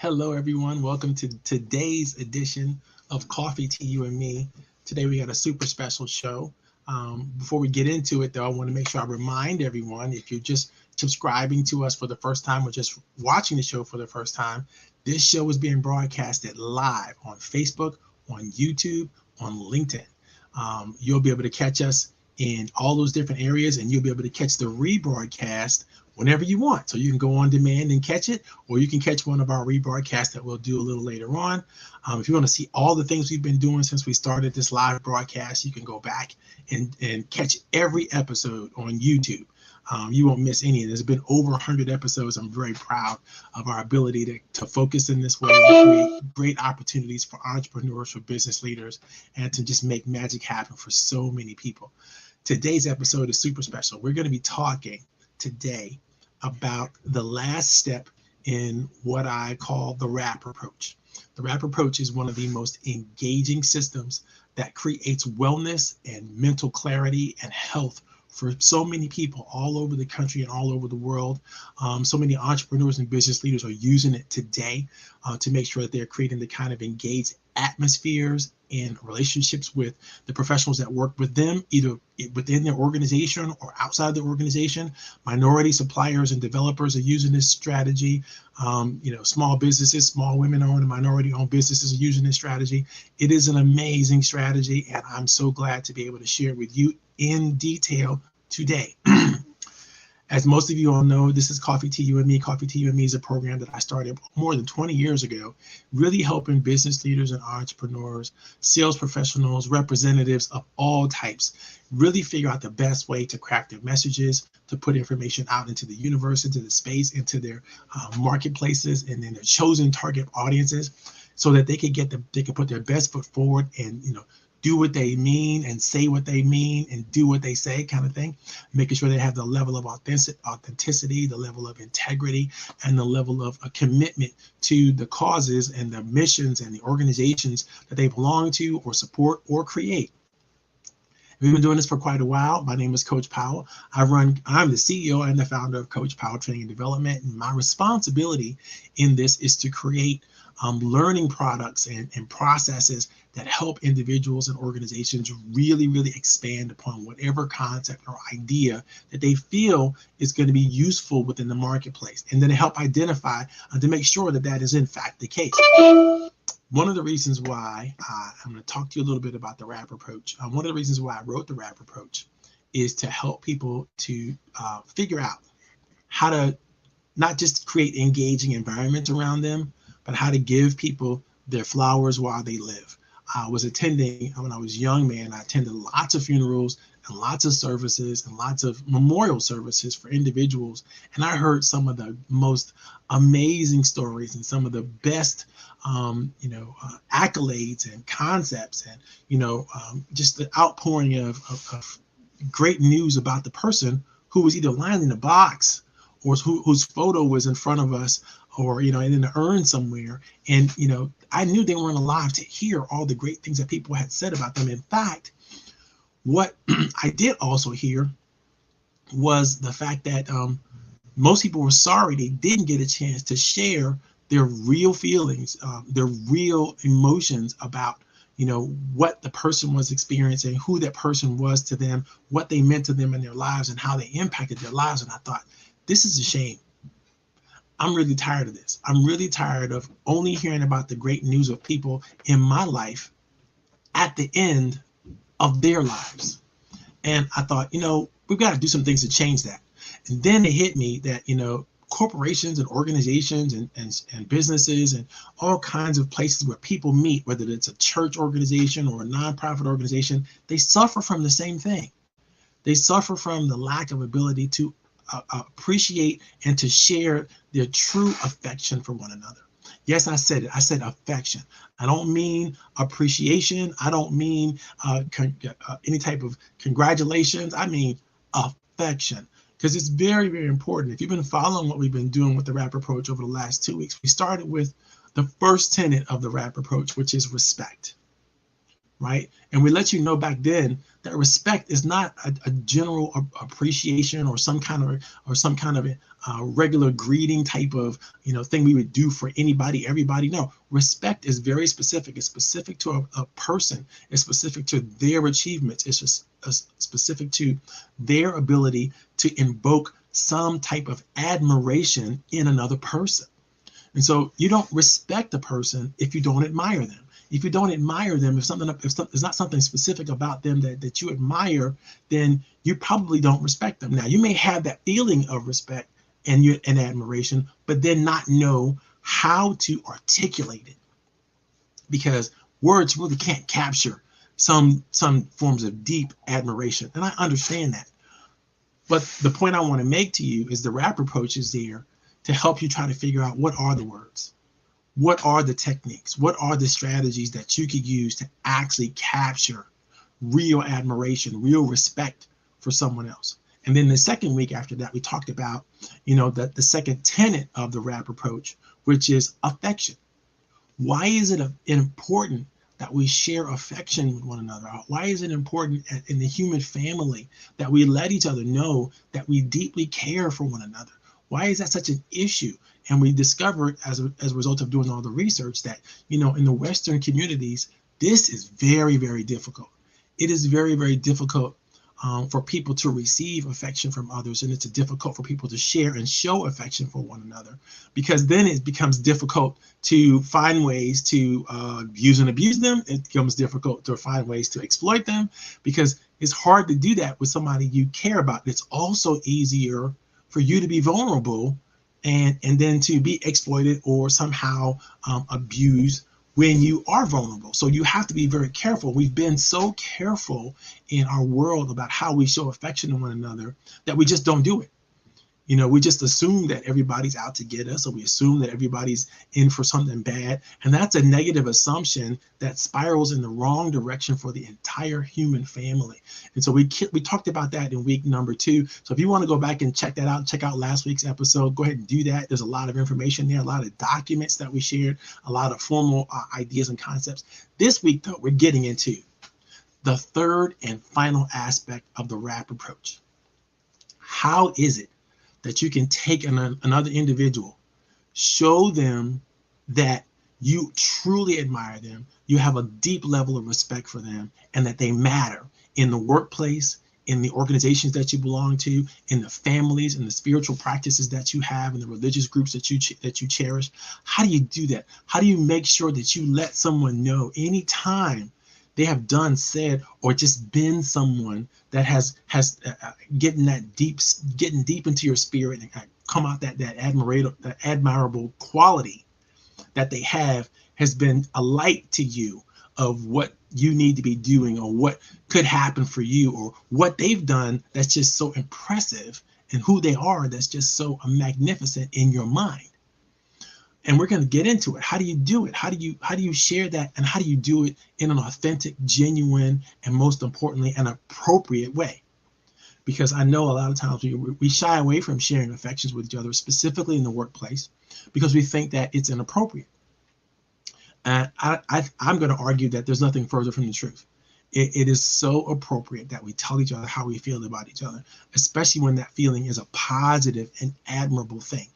Hello, everyone. Welcome to today's edition of Coffee, Tea, You and Me. Today, we got a super special show. Before we get into it, though, I want to make sure I remind everyone, if you're just subscribing to us for the first time or just watching the show for the first time, this show is being broadcasted live on Facebook, on YouTube, on LinkedIn. You'll be able to catch us in all those different areas, and you'll be able to catch the rebroadcast whenever you want. So you can go on demand and catch it, or you can catch one of our rebroadcasts that we'll do a little later on. If you want to see all the things we've been doing since we started this live broadcast, you can go back and catch every episode on YouTube. You won't miss any. There's been over 100 episodes. I'm very proud of our ability to focus in this way and create great opportunities for entrepreneurs, for business leaders, and to just make magic happen for so many people. Today's episode is super special. We're going to be talking today about the last step in what I call the RAP approach. The RAP approach is one of the most engaging systems that creates wellness and mental clarity and health for so many people all over the country and all over the world. So many entrepreneurs and business leaders are using it today to make sure that they're creating the kind of engaged atmospheres and relationships with the professionals that work with them, either within their organization or outside the organization. Minority suppliers and developers are using this strategy. Small businesses, small women-owned and minority-owned businesses are using this strategy. It is an amazing strategy, and I'm so glad to be able to share it with you in detail today. As most of you all know, this is Coffee, Tea, You and Me. Coffee, Tea, You and Me is a program that I started more than 20 years ago, really helping business leaders and entrepreneurs, sales professionals, representatives of all types, really figure out the best way to craft their messages, to put information out into the universe, into the space, into their marketplaces, and then their chosen target audiences, so that they can put their best foot forward and do what they mean and say what they mean and do what they say, kind of thing, making sure they have the level of authenticity, the level of integrity, and the level of a commitment to the causes and the missions and the organizations that they belong to or support or create. We've been doing this for quite a while. My name is Coach Powell. I'm the CEO and the founder of Coach Powell Training and Development. And my responsibility in this is to create learning products and processes that help individuals and organizations really, really expand upon whatever concept or idea that they feel is going to be useful within the marketplace, and then to help identify and to make sure that that is in fact the case. One of the reasons why I'm going to talk to you a little bit about the RAP approach. One of the reasons why I wrote the RAP approach is to help people to figure out how to not just create engaging environments around them, but how to give people their flowers while they live. I was attending, when I was young, I attended lots of funerals and lots of services and lots of memorial services for individuals. And I heard some of the most amazing stories and some of the best, accolades and concepts and, just the outpouring of great news about the person who was either lying in a box or whose photo was in front of us, or, in an urn somewhere. And, I knew they weren't alive to hear all the great things that people had said about them. In fact, what I did also hear was the fact that most people were sorry they didn't get a chance to share their real feelings, their real emotions about, what the person was experiencing, who that person was to them, what they meant to them in their lives, and how they impacted their lives. And I thought, this is a shame. I'm really tired of this. I'm really tired of only hearing about the great news of people in my life at the end of their lives. And I thought, we've got to do some things to change that. And then it hit me that, corporations and organizations and businesses and all kinds of places where people meet, whether it's a church organization or a nonprofit organization, they suffer from the same thing. They suffer from the lack of ability to appreciate and to share their true affection for one another. Yes, I said it. I said affection. I don't mean appreciation. I don't mean any type of congratulations. I mean affection, because it's very, very important. If you've been following what we've been doing with the RAP approach over the last 2 weeks, we started with the first tenet of the RAP approach, which is respect. right? And we let you know back then that respect is not a general appreciation or some kind of regular greeting type of thing we would do for anybody, everybody. No, respect is very specific. It's specific to a person. It's specific to their achievements. It's just specific to their ability to invoke some type of admiration in another person. And so you don't respect a person if you don't admire them. If you don't admire them, if there's not something specific about them that you admire, then you probably don't respect them. Now, you may have that feeling of respect and admiration, but then not know how to articulate it, because words really can't capture some forms of deep admiration. And I understand that. But the point I want to make to you is the RAPapproach is there to help you try to figure out what are the words. What are the techniques? What are the strategies that you could use to actually capture real admiration, real respect for someone else? And then the second week after that, we talked about, the second tenet of the RAPapproach, which is affection. Why is it important that we share affection with one another? Why is it important in the human family that we let each other know that we deeply care for one another? Why is that such an issue? And we discovered as a result of doing all the research that, in the Western communities, this is very, very difficult. It is very, very difficult for people to receive affection from others. And it's difficult for people to share and show affection for one another, because then it becomes difficult to find ways to use and abuse them. It becomes difficult to find ways to exploit them, because it's hard to do that with somebody you care about. It's also easier for you to be vulnerable and then to be exploited or somehow abused when you are vulnerable. So you have to be very careful. We've been so careful in our world about how we show affection to one another that we just don't do it. We just assume that everybody's out to get us, or we assume that everybody's in for something bad. And that's a negative assumption that spirals in the wrong direction for the entire human family. And so we talked about that in week number 2. So if you want to go back and check that out, check out last week's episode, go ahead and do that. There's a lot of information there, a lot of documents that we shared, a lot of formal ideas and concepts. This week, though, we're getting into the third and final aspect of the RAPapproach. How is it that you can take another individual, show them that you truly admire them, you have a deep level of respect for them, and that they matter in the workplace, in the organizations that you belong to, in the families and the spiritual practices that you have, in the religious groups that you cherish? How do you do that? How do you make sure that you let someone know anytime they have done, said, or just been someone that has getting deep into your spirit and come out that admirable quality that they have has been a light to you of what you need to be doing, or what could happen for you, or what they've done that's just so impressive, and who they are that's just so magnificent in your mind. And we're going to get into it. How do you do it? How do you share that? And how do you do it in an authentic, genuine, and most importantly, an appropriate way? Because I know a lot of times we shy away from sharing affections with each other, specifically in the workplace, because we think that it's inappropriate. And I'm going to argue that there's nothing further from the truth. It is so appropriate that we tell each other how we feel about each other, especially when that feeling is a positive and admirable thing.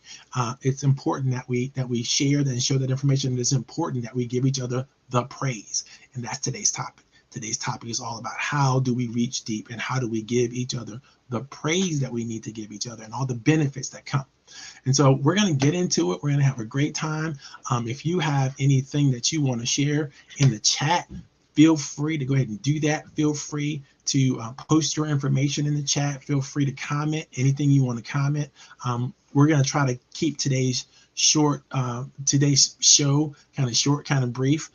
It's important that we share that and show that information. It's important that we give each other the praise. And that's today's topic. Today's topic is all about how do we reach deep, and how do we give each other the praise that we need to give each other, and all the benefits that come. And so we're going to get into it. We're going to have a great time. If you have anything that you want to share in the chat, feel free to go ahead and do that. Feel free to post your information in the chat. Feel free to comment anything you want to comment. We're going to try to keep today's show kind of short, kind of brief,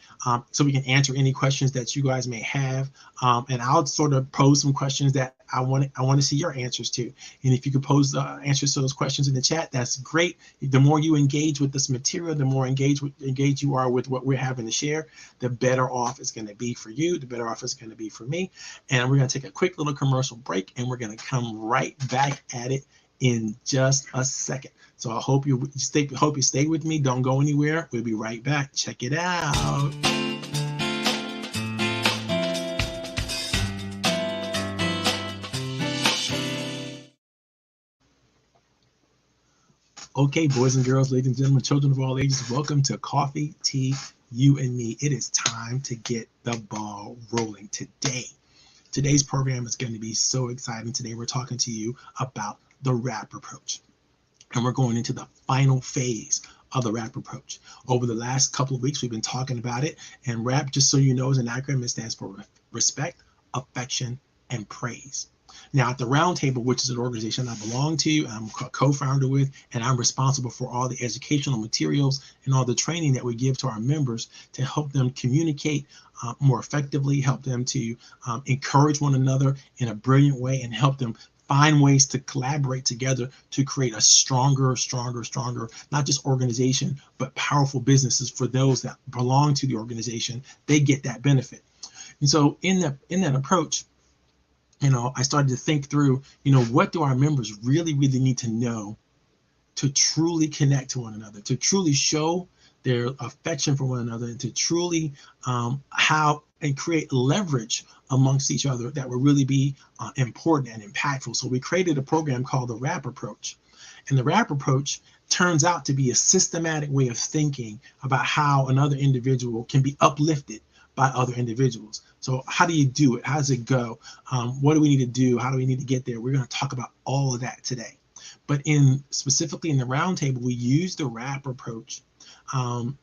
so we can answer any questions that you guys may have. And I'll sort of pose some questions that I want to see your answers to. And if you could pose the answers to those questions in the chat, that's great. The more you engage with this material, the more engaged you are with what we're having to share, the better off it's going to be for you, the better off it's going to be for me. And we're going to take a quick little commercial break, and we're going to come right back at it in just a second. So I hope you stay with me. Don't go anywhere. We'll be right back. Check it out. Okay, boys and girls, ladies and gentlemen, children of all ages, welcome to Coffee, Tea, You and Me. It is time to get the ball rolling today. Today's program is going to be so exciting. Today we're talking to you about the RAP approach. And we're going into the final phase of the RAP approach. Over the last couple of weeks, we've been talking about it. And RAP, just so you know, is an acronym. It stands for respect, affection, and praise. Now, at the Roundtable, which is an organization I belong to, I'm a co-founder with, and I'm responsible for all the educational materials and all the training that we give to our members to help them communicate more effectively, help them to encourage one another in a brilliant way, and help them find ways to collaborate together to create a stronger, not just organization, but powerful businesses for those that belong to the organization. They get that benefit. And so in that approach, I started to think through, what do our members really need to know to truly connect to one another, to truly show their affection for one another, and to truly how and create leverage amongst each other that will really be important and impactful. So we created a program called the RAP approach. And the RAP approach turns out to be a systematic way of thinking about how another individual can be uplifted by other individuals. So how do you do it? How does it go? What do we need to do? How do we need to get there? We're going to talk about all of that today. But specifically in the roundtable, we use the RAP approach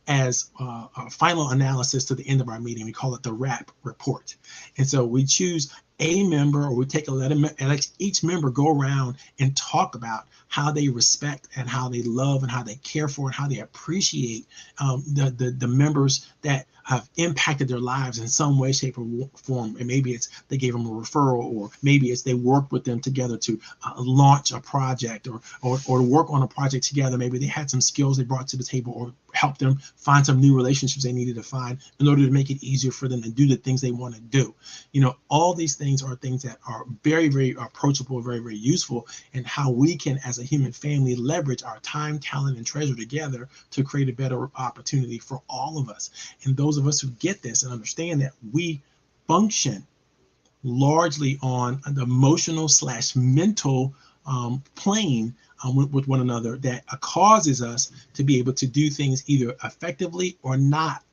as a final analysis to the end of our meeting. We call it the RAP report. And so we choose a member, or we take let each member go around and talk about how they respect and how they love and how they care for and how they appreciate the members that have impacted their lives in some way, shape, or form. And maybe it's they gave them a referral, or maybe it's they worked with them together to launch a project, or to work on a project together. Maybe they had some skills they brought to the table, or helped them find some new relationships they needed to find in order to make it easier for them to do the things they want to do. All these things are things that are very, very approachable, very, very useful, and how we can, as a human family, leverage our time, talent, and treasure together to create a better opportunity for all of us. And those of us who get this and understand that we function largely on the emotional / mental plane with one another, that causes us to be able to do things either effectively or not.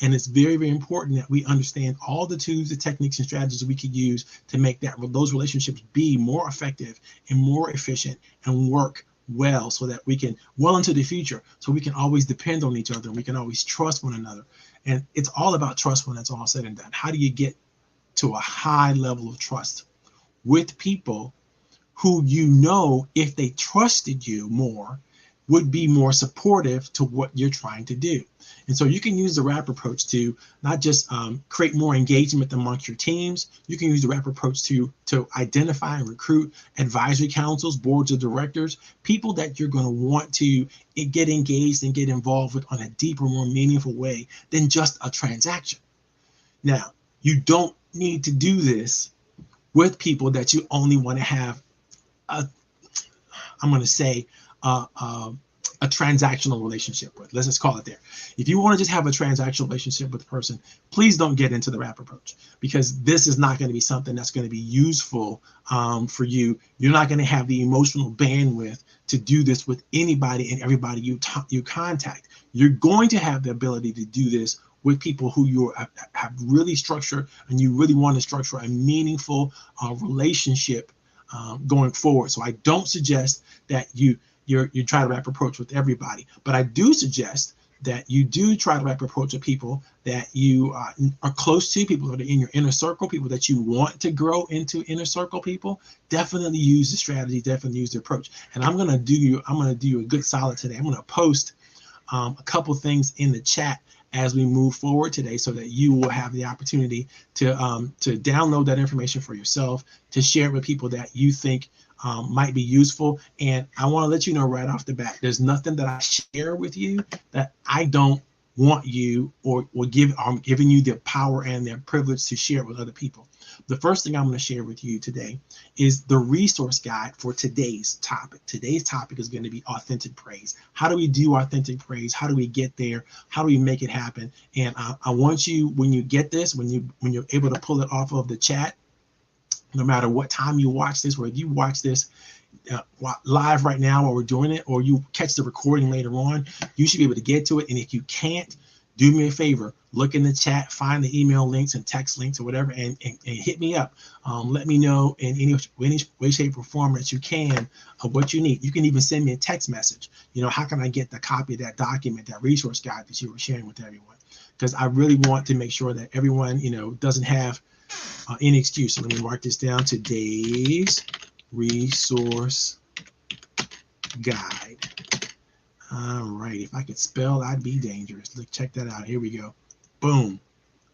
And it's very, very important that we understand all the tools, the techniques, and strategies we could use to make those relationships be more effective and more efficient and work well, so that we can, well into the future, so we can always depend on each other and we can always trust one another. And it's all about trust when it's all said and done. How do you get to a high level of trust with people who, if they trusted you more, would be more supportive to what you're trying to do? And so you can use the RAP approach to not just create more engagement amongst your teams. You can use the RAP approach to identify and recruit advisory councils, boards of directors, people that you're going to want to get engaged and get involved with on a deeper, more meaningful way than just a transaction. Now, you don't need to do this with people that you only want to have a transactional relationship with. Let's just call it there. If you want to just have a transactional relationship with a person, please don't get into the RAP approach, because this is not going to be something that's going to be useful for you. You're not going to have the emotional bandwidth to do this with anybody and everybody you contact. You're going to have the ability to do this with people who you have really structured, and you really want to structure a meaningful relationship going forward. So I don't suggest that you try to RAP approach with everybody, but I do suggest that you do try to RAP approach with people that you are close to, people that are in your inner circle, people that you want to grow into inner circle people. Definitely use the strategy, definitely use the approach. And I'm gonna do you a good solid today. I'm gonna post a couple things in the chat as we move forward today, so that you will have the opportunity to download that information for yourself, to share it with people that you think might be useful. And I want to let you know right off the bat, there's nothing that I share with you that I don't want you or I'm giving you the power and the privilege to share with other people. The first thing I'm going to share with you today is the resource guide for today's topic. Today's topic is going to be authentic praise. How do we do authentic praise? How do we get there? How do we make it happen? And I want you, when you get this, when you're able to pull it off of the chat, no matter what time you watch this, or if you watch this live right now while we're doing it, or you catch the recording later on, you should be able to get to it. And if you can't, do me a favor, look in the chat, find the email links and text links or whatever, and hit me up. Let me know in any way, shape, or form that you can of what you need. You can even send me a text message. How can I get the copy of that document, that resource guide that you were sharing with everyone? Because I really want to make sure that everyone, doesn't have any excuse. So let me mark this down: today's resource guide. All right, if I could spell, I'd be dangerous. Look, check that out. Here we go. Boom.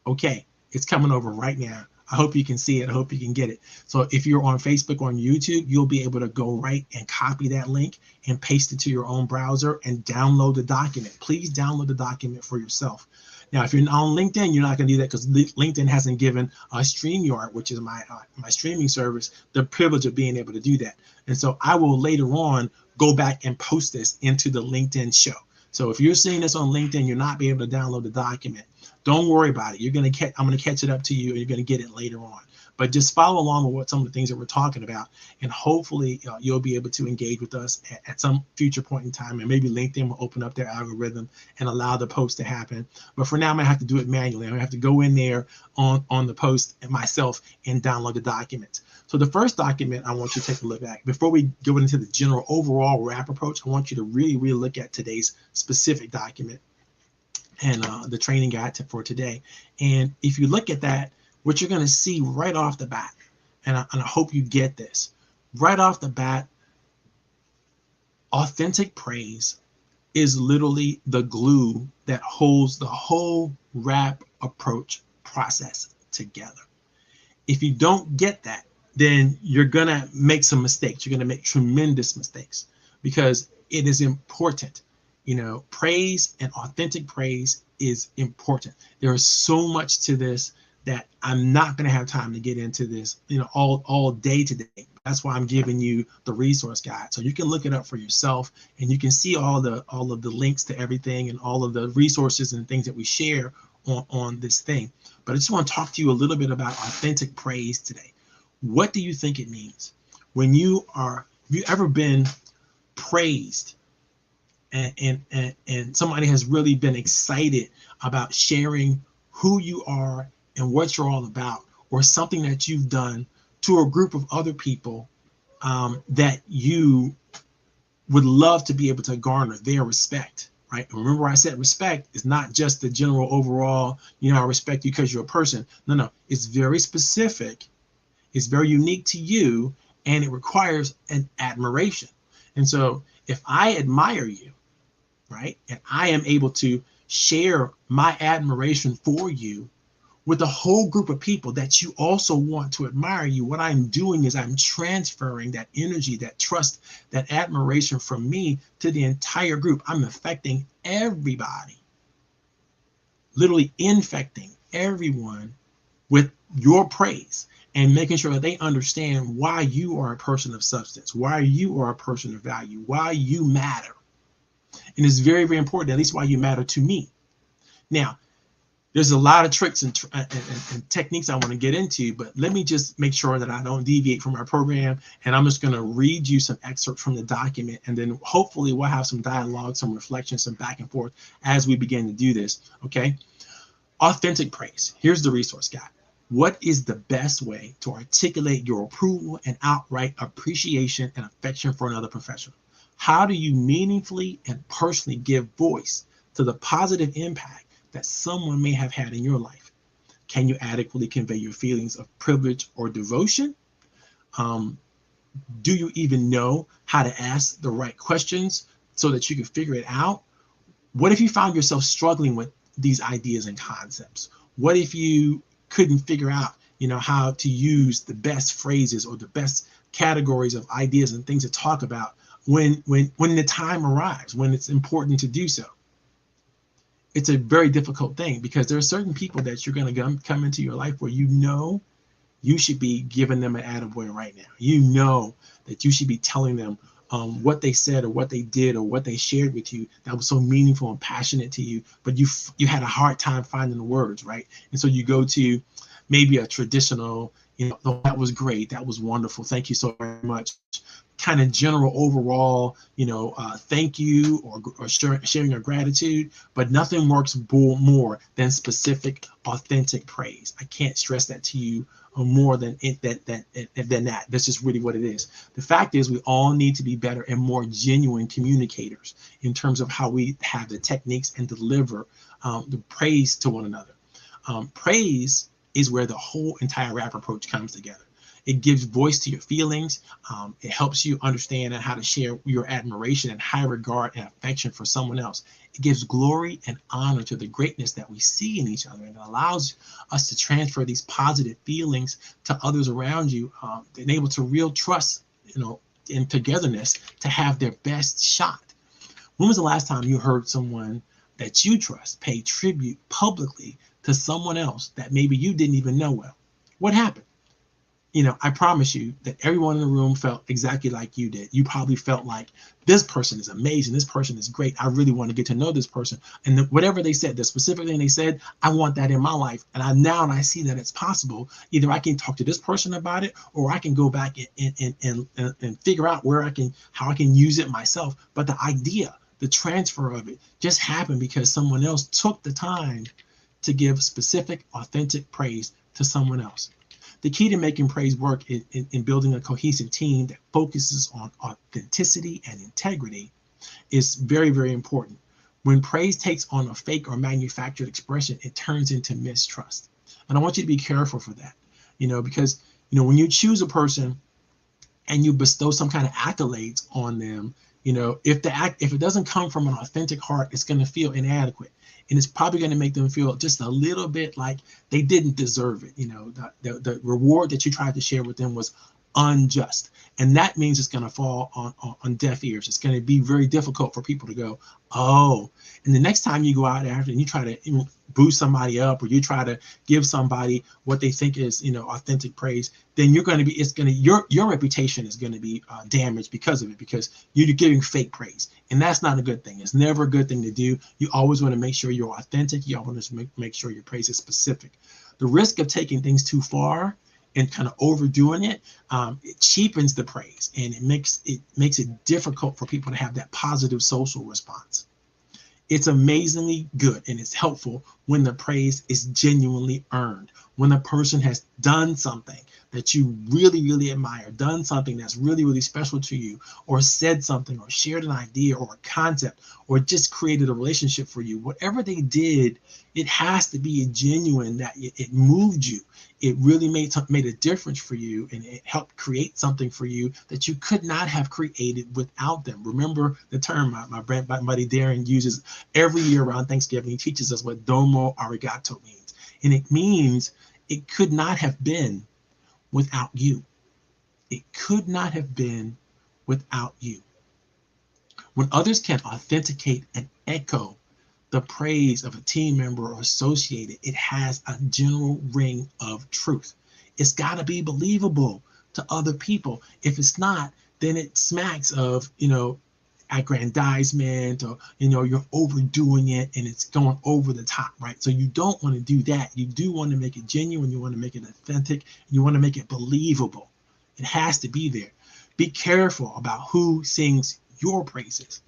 Okay, it's coming over right now. I hope you can see it. I hope you can get it. So if you're on Facebook or on YouTube, you'll be able to go right and copy that link and paste it to your own browser and download the document. Please download the document for yourself. Now, if you're on LinkedIn, you're not going to do that because LinkedIn hasn't given StreamYard, which is my streaming service, the privilege of being able to do that. And so I will later on go back and post this into the LinkedIn show. So if you're seeing this on LinkedIn, you're not be able to download the document. Don't worry about it. I'm going to catch it up to you, and you're going to get it later on. But just follow along with what some of the things that we're talking about, and hopefully you'll be able to engage with us at some future point in time, and maybe LinkedIn will open up their algorithm and allow the post to happen. But for now, I'm going to have to do it manually. I'm going to have to go in there on the post myself and download the documents. So the first document I want you to take a look at, before we go into the general overall RAP approach, I want you to really, really look at today's specific document and the training guide for today. And if you look at that, what you're going to see right off the bat, and I hope you get this, right off the bat, authentic praise is literally the glue that holds the whole RAP approach process together. If you don't get that, then you're going to make some mistakes. You're going to make tremendous mistakes because it is important. Praise and authentic praise is important. There is so much to this that I'm not going to have time to get into this, all day today. That's why I'm giving you the resource guide. So you can look it up for yourself, and you can see all of the links to everything and all of the resources and things that we share on this thing. But I just want to talk to you a little bit about authentic praise today. What do you think it means? Have you ever been praised and somebody has really been excited about sharing who you are and what you're all about, or something that you've done to a group of other people that you would love to be able to garner their respect, right? And remember, I said respect is not just the general overall, I respect you because you're a person. No, it's very specific. It's very unique to you, and it requires an admiration. And so if I admire you, right, and I am able to share my admiration for you with a whole group of people that you also want to admire you, what I'm doing is I'm transferring that energy, that trust, that admiration from me to the entire group. I'm affecting everybody, literally infecting everyone with your praise and making sure that they understand why you are a person of substance, why you are a person of value, why you matter. And it's very, very important, at least why you matter to me. Now, there's a lot of tricks and techniques I want to get into, but let me just make sure that I don't deviate from our program. And I'm just going to read you some excerpts from the document, and then hopefully we'll have some dialogue, some reflection, some back and forth as we begin to do this. Okay. Authentic praise. Here's the resource guide. What is the best way to articulate your approval and outright appreciation and affection for another professional? How do you meaningfully and personally give voice to the positive impact that someone may have had in your life? Can you adequately convey your feelings of privilege or devotion? Do you even know how to ask the right questions so that you can figure it out? What if you found yourself struggling with these ideas and concepts? What if you couldn't figure out, how to use the best phrases or the best categories of ideas and things to talk about when the time arrives, when it's important to do so? It's a very difficult thing because there are certain people that you're going to come into your life where you should be giving them an attaboy right now. That you should be telling them what they said or what they did or what they shared with you that was so meaningful and passionate to you, but you had a hard time finding the words, right? And so you go to maybe a traditional, that was great, that was wonderful, thank you so very much. kind of general overall, thank you or sharing your gratitude, but nothing works more than specific, authentic praise. I can't stress that to you more than that. That's just really what it is. The fact is, we all need to be better and more genuine communicators in terms of how we have the techniques and deliver the praise to one another. Praise is where the whole entire rap approach comes together. It gives voice to your feelings. It helps you understand how to share your admiration and high regard and affection for someone else. It gives glory and honor to the greatness that we see in each other, and it allows us to transfer these positive feelings to others around you, enable to real trust, and togetherness to have their best shot. When was the last time you heard someone that you trust pay tribute publicly to someone else that maybe you didn't even know well? What happened? I promise you that everyone in the room felt exactly like you did. You probably felt like, this person is amazing. This person is great. I really want to get to know this person. And whatever they said, the specific thing they said, I want that in my life. And I see that it's possible. Either I can talk to this person about it, or I can go back and figure out how I can use it myself. But the idea, the transfer of it just happened because someone else took the time to give specific, authentic praise to someone else. The key to making praise work in building a cohesive team that focuses on authenticity and integrity is very, very important. When praise takes on a fake or manufactured expression, it turns into mistrust. And I want you to be careful for that, because, when you choose a person and you bestow some kind of accolades on them, if it doesn't come from an authentic heart, it's going to feel inadequate. And it's probably going to make them feel just a little bit like they didn't deserve it. The reward that you tried to share with them was unjust. And that means it's going to fall on deaf ears. It's going to be very difficult for people to go, oh. And the next time you go out after and you try to boost somebody up, or you try to give somebody what they think is, authentic praise, then your reputation is going to be damaged because of it, because you're giving fake praise. And that's not a good thing. It's never a good thing to do. You always want to make sure you're authentic. You always want to make sure your praise is specific. The risk of taking things too far and kind of overdoing it, it cheapens the praise, and it makes it difficult for people to have that positive social response. It's amazingly good and it's helpful when the praise is genuinely earned, when the person has done something that you really, really admire, done something that's really, really special to you, or said something, or shared an idea or a concept, or just created a relationship for you. Whatever they did, it has to be genuine, that it moved you. It really made a difference for you, and it helped create something for you that you could not have created without them. Remember the term my buddy Darren uses every year around Thanksgiving. He teaches us what domo arigato means. And it means it could not have been without you. It could not have been without you. When others can authenticate and echo the praise of a team member or associate, it has a general ring of truth. It's got to be believable to other people. If it's not, then it smacks of, aggrandizement, or, you're overdoing it and it's going over the top, right? So you don't want to do that. You do want to make it genuine. You want to make it authentic. You want to make it believable. It has to be there. Be careful about who sings your praises.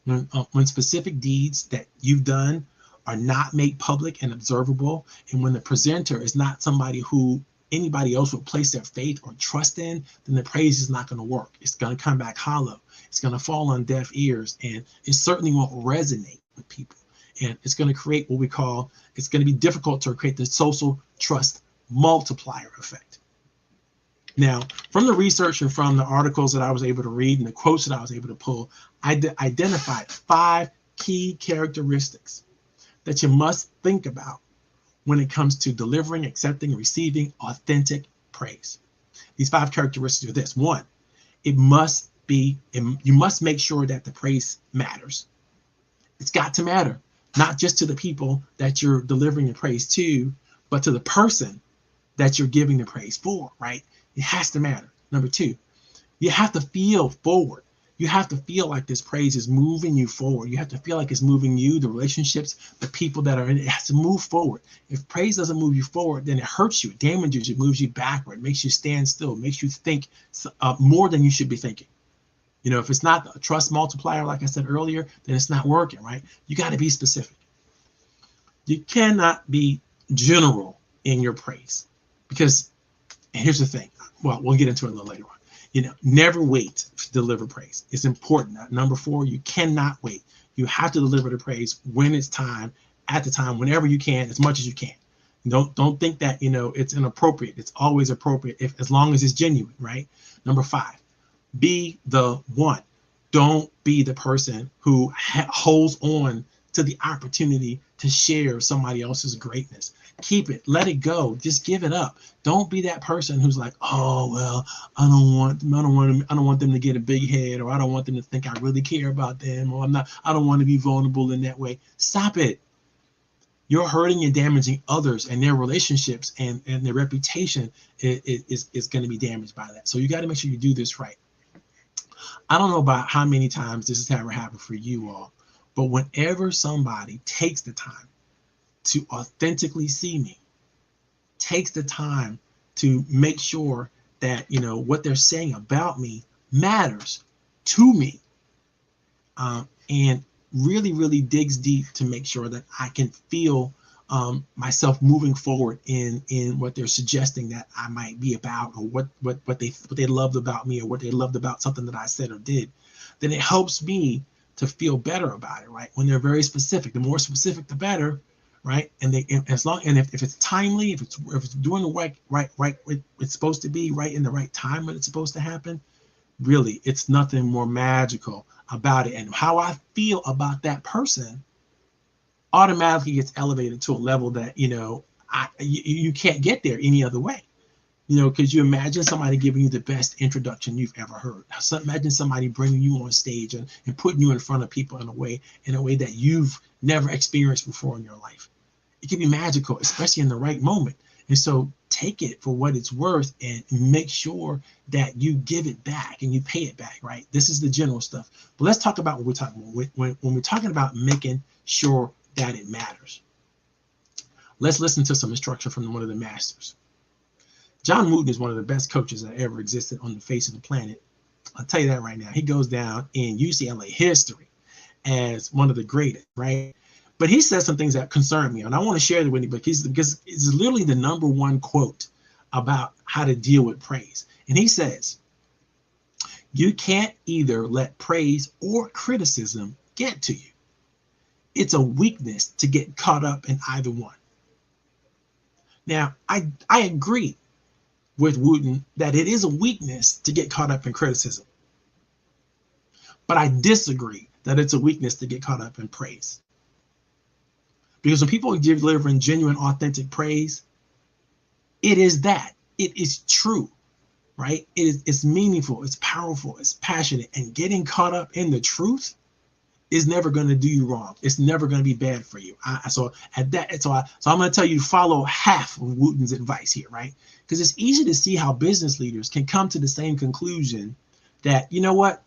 When specific deeds that you've done are not made public and observable, and when the presenter is not somebody who anybody else would place their faith or trust in, then the praise is not going to work. It's going to come back hollow. It's going to fall on deaf ears, and it certainly won't resonate with people. And it's going to create it's going to be difficult to create the social trust multiplier effect. Now, from the research and from the articles that I was able to read and the quotes that I was able to pull, I identified 5 key characteristics that you must think about when it comes to delivering, accepting, and receiving authentic praise. These 5 characteristics are this. 1, you must make sure that the praise matters. It's got to matter, not just to the people that you're delivering the praise to, but to the person that you're giving the praise for, right? It has to matter. Number 2, you have to feel forward. You have to feel like this praise is moving you forward. You have to feel like it's moving you, the relationships, the people that are in it. It has to move forward. If praise doesn't move you forward, then it hurts you, it damages you, it moves you backward, it makes you stand still, it makes you think more than you should be thinking. You know, if it's not a trust multiplier, like I said earlier, then it's not working, right? You got to be specific. You cannot be general in your praise, because, and here's the thing. Well, we'll get into it a little later on. You know, never wait to deliver praise. It's important. Number 4, you cannot wait. You have to deliver the praise when it's time, at the time, whenever you can, as much as you can. Don't think that, you know, it's inappropriate. It's always appropriate, if as long as it's genuine, right? Number 5, be the one. Don't be the person who holds on to the opportunity to share somebody else's greatness. Keep it, let it go, just give it up. Don't be that person who's like, oh well, I don't want them to get a big head, or I don't want them to think I really care about them, or I don't want to be vulnerable in that way. Stop it. You're hurting and damaging others, and their relationships and their reputation is going to be damaged by that. So you got to make sure you do this right. I don't know about how many times this has ever happened for you all, but whenever somebody takes the time to authentically see me, takes the time to make sure that, you know, what they're saying about me matters to me, and really, really digs deep to make sure that I can feel myself moving forward in what they're suggesting that I might be about, or what they loved about me, or what they loved about something that I said or did, then it helps me to feel better about it, right? When they're very specific, the more specific, the better, right? And if it's timely, if it's doing the right, it's supposed to be right in the right time when it's supposed to happen, really, it's nothing more magical about it. And how I feel about that person automatically gets elevated to a level that, you know, you can't get there any other way. You know, because you imagine somebody giving you the best introduction you've ever heard. So imagine somebody bringing you on stage and putting you in front of people in a way that you've never experienced before in your life. It can be magical, especially in the right moment. And so take it for what it's worth, and make sure that you give it back and you pay it back, right? This is the general stuff. But let's talk about what we're talking about. When we're talking about making sure that it matters, let's listen to some instruction from one of the masters. John Wooden is one of the best coaches that ever existed on the face of the planet. I'll tell you that right now. He goes down in UCLA history as one of the greatest, right? But he says some things that concern me, and I want to share it with you because it's literally the #1 quote about how to deal with praise. And he says, you can't either let praise or criticism get to you. It's a weakness to get caught up in either one. Now, I agree with Wooden that it is a weakness to get caught up in criticism, but I disagree that it's a weakness to get caught up in praise. Because when people are delivering genuine, authentic praise, it is true, right? It's meaningful, it's powerful, it's passionate, and getting caught up in the truth is never going to do you wrong. It's never going to be bad for you. So I'm going to tell you to follow half of Wooten's advice here, right? Because it's easy to see how business leaders can come to the same conclusion that, you know what,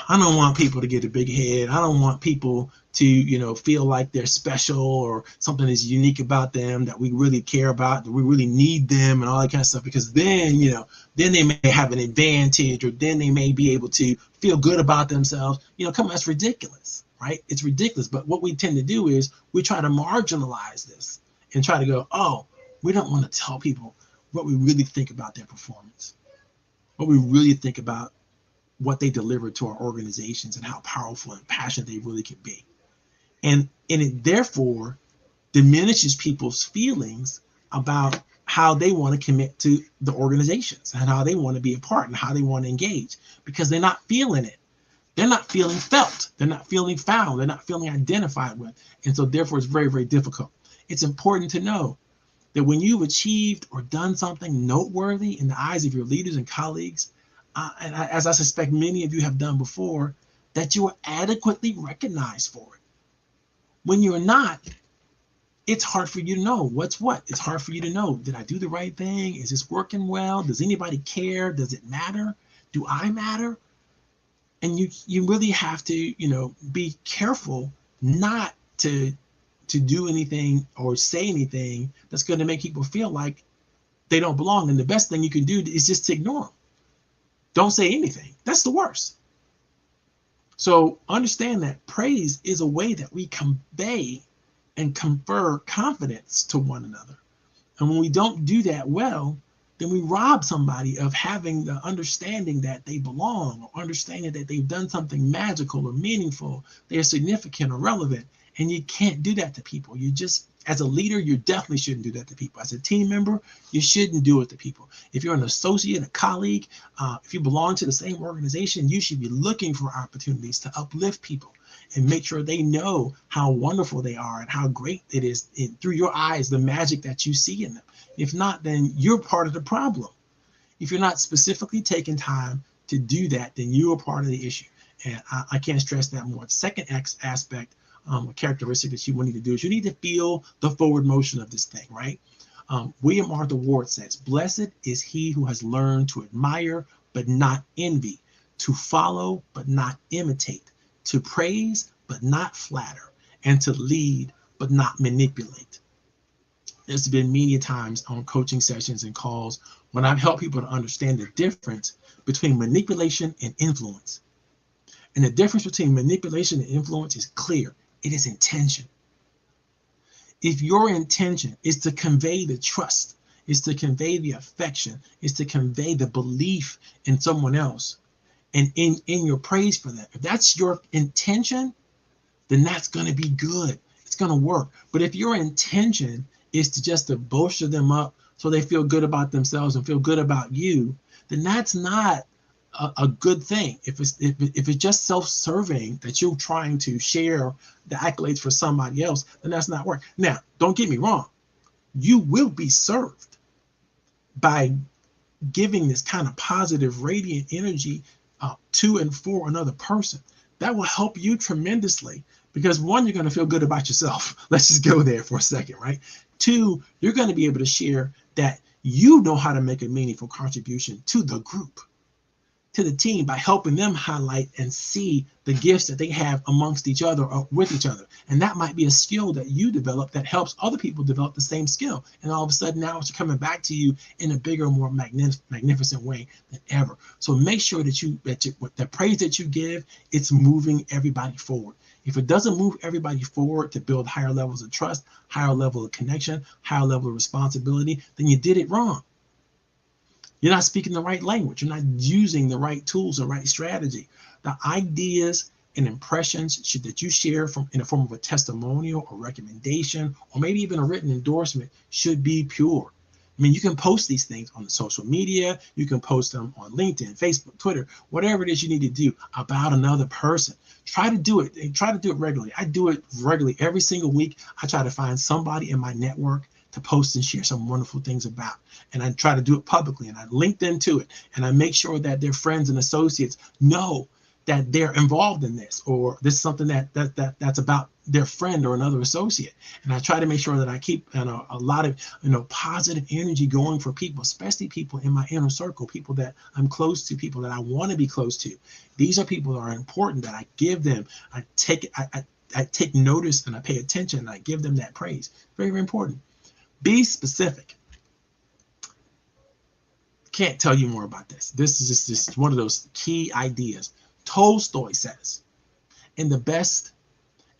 I don't want people to get a big head. I don't want people to, you know, feel like they're special or something is unique about them, that we really care about, that we really need them and all that kind of stuff, because then, you know, then they may have an advantage, or then they may be able to feel good about themselves. You know, come on, that's ridiculous, right? It's ridiculous. But what we tend to do is we try to marginalize this and try to go, oh, we don't want to tell people what we really think about their performance, what we really think about what they deliver to our organizations, and how powerful and passionate they really can be. And it therefore diminishes people's feelings about how they want to commit to the organizations and how they want to be a part and how they want to engage, because they're not feeling it. They're not feeling felt. They're not feeling found. They're not feeling identified with. And so therefore it's very, very difficult. It's important to know that when you've achieved or done something noteworthy in the eyes of your leaders and colleagues, and as I suspect many of you have done before, that you are adequately recognized for it. When you're not, it's hard for you to know what's what. It's hard for you to know, did I do the right thing? Is this working well? Does anybody care? Does it matter? Do I matter? And you really have to, you know, be careful not to do anything or say anything that's going to make people feel like they don't belong. And the best thing you can do is just to ignore them. don't say anything. That's the worst. So understand that praise is a way that we convey and confer confidence to one another. And when we don't do that well, then we rob somebody of having the understanding that they belong, or understanding that they've done something magical or meaningful, they're significant or relevant. And you can't do that to people. You just, as a leader, you definitely shouldn't do that to people. As a team member, you shouldn't do it to people. If you're an associate, a colleague, if you belong to the same organization, you should be looking for opportunities to uplift people and make sure they know how wonderful they are and how great it is through your eyes, the magic that you see in them. If not, then you're part of the problem. If you're not specifically taking time to do that, then you are part of the issue. And I can't stress that more. Second aspect, a characteristic that you will need to do is you need to feel the forward motion of this thing, right? William Arthur Ward says, "Blessed is he who has learned to admire but not envy, to follow but not imitate, to praise but not flatter, and to lead but not manipulate." There's been many times on coaching sessions and calls when I've helped people to understand the difference between manipulation and influence. And the difference between manipulation and influence is clear. It is intention. If your intention is to convey the trust, is to convey the affection, is to convey the belief in someone else, and in your praise for them, if that's your intention, then that's going to be good. It's going to work. But if your intention is to just to bolster them up so they feel good about themselves and feel good about you, then that's not a good thing. If it's just self-serving, that you're trying to share the accolades for somebody else, then that's not work. Now, don't get me wrong. You will be served by giving this kind of positive, radiant energy to and for another person. That will help you tremendously because, one, you're going to feel good about yourself. Let's just go there for a second, right? Two, you're going to be able to share that you know how to make a meaningful contribution to the group, to the team, by helping them highlight and see the gifts that they have amongst each other or with each other. And that might be a skill that you develop that helps other people develop the same skill. And all of a sudden now it's coming back to you in a bigger, more magnificent way than ever. So make sure that the praise that you give, it's moving everybody forward. If it doesn't move everybody forward to build higher levels of trust, higher level of connection, higher level of responsibility, then you did it wrong. You're not speaking the right language. You're not using the right tools, the right strategy. The ideas and impressions that you share in the form of a testimonial or recommendation, or maybe even a written endorsement, should be pure. I mean, you can post these things on the social media. You can post them on LinkedIn, Facebook, Twitter, whatever it is you need to do about another person. Try to do it and try to do it regularly. I do it regularly every single week. I try to find somebody in my network to post and share some wonderful things about. And I try to do it publicly, and I link them to it. And I make sure that their friends and associates know that they're involved in this, or this is something that's about their friend or another associate. And I try to make sure that I keep a lot of positive energy going for people, especially people in my inner circle, people that I'm close to, people that I want to be close to. These are people that are important, that I give them. I take notice and I pay attention and I give them that praise. Very, very important. Be specific. Can't tell you more about this. This is just one of those key ideas. Tolstoy says, in the best